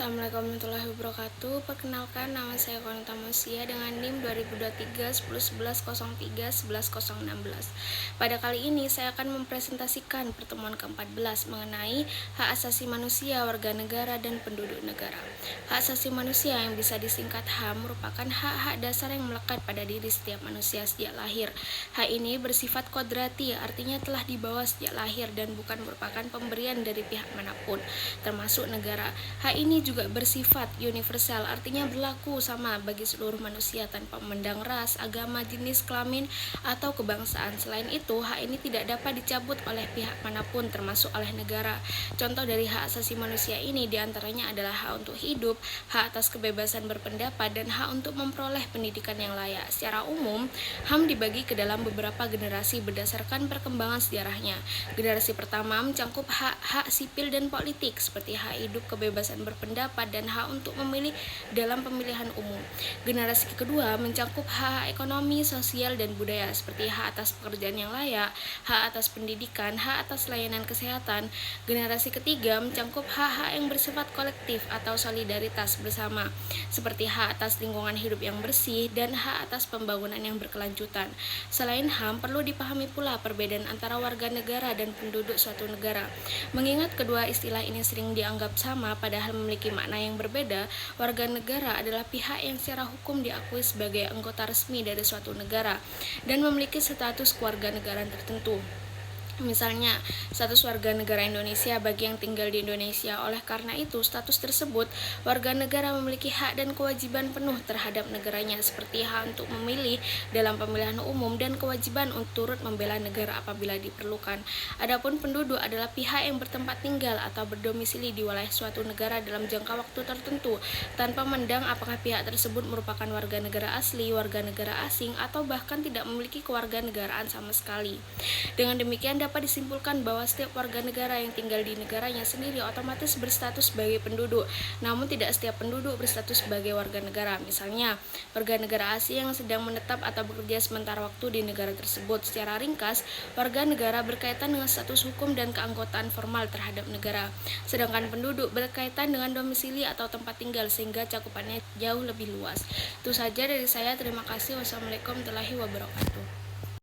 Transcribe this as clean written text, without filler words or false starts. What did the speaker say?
Assalamualaikum warahmatullahi wabarakatuh. Perkenalkan, nama saya Konita Musia dengan NIM 2023 101103 Pada kali ini saya akan mempresentasikan pertemuan ke-14 mengenai hak asasi manusia, warga negara, dan penduduk negara. Hak asasi manusia yang bisa disingkat HAM merupakan hak-hak dasar yang melekat pada diri setiap manusia sejak lahir. Hak ini bersifat kodrati, artinya telah dibawa sejak lahir dan bukan merupakan pemberian dari pihak manapun, termasuk negara. Hak ini juga bersifat universal, artinya berlaku sama bagi seluruh manusia tanpa memandang ras, agama, jenis kelamin, atau kebangsaan. Selain itu, hak ini tidak dapat dicabut oleh pihak manapun, termasuk oleh negara. Contoh dari hak asasi manusia ini diantaranya adalah hak untuk hidup, hak atas kebebasan berpendapat, dan hak untuk memperoleh pendidikan yang layak. Secara umum, HAM dibagi ke dalam beberapa generasi berdasarkan perkembangan sejarahnya. Generasi pertama mencakup hak-hak sipil dan politik, seperti hak hidup, kebebasan berpendapat, dan hak untuk memilih dalam pemilihan umum. Generasi kedua mencakup hak ekonomi, sosial, dan budaya, seperti hak atas pekerjaan yang layak, hak atas pendidikan, hak atas layanan kesehatan. Generasi ketiga mencakup hak-hak yang bersifat kolektif atau solidaritas bersama, seperti hak atas lingkungan hidup yang bersih dan hak atas pembangunan yang berkelanjutan. Selain HAM, perlu dipahami pula perbedaan antara warga negara dan penduduk suatu negara. Mengingat kedua istilah ini sering dianggap sama padahal memiliki makna yang berbeda, warga negara adalah pihak yang secara hukum diakui sebagai anggota resmi dari suatu negara dan memiliki status kewarganegaraan tertentu. Misalnya, status warga negara Indonesia bagi yang tinggal di Indonesia. Oleh karena itu, status tersebut, warga negara memiliki hak dan kewajiban penuh terhadap negaranya, seperti hak untuk memilih dalam pemilihan umum dan kewajiban untuk turut membela negara apabila diperlukan. Adapun penduduk adalah pihak yang bertempat tinggal atau berdomisili di wilayah suatu negara dalam jangka waktu tertentu, tanpa memandang apakah pihak tersebut merupakan warga negara asli, warga negara asing, atau bahkan tidak memiliki kewarganegaraan sama sekali. Dengan demikian, dapat disimpulkan bahwa setiap warga negara yang tinggal di negaranya sendiri otomatis berstatus sebagai penduduk, namun tidak setiap penduduk berstatus sebagai warga negara. Misalnya, warga negara asing yang sedang menetap atau bekerja sementara waktu di negara tersebut. Secara ringkas, warga negara berkaitan dengan status hukum dan keanggotaan formal terhadap negara, sedangkan penduduk berkaitan dengan domisili atau tempat tinggal sehingga cakupannya jauh lebih luas. Itu saja dari saya. Terima kasih. Wassalamualaikum warahmatullahi wabarakatuh.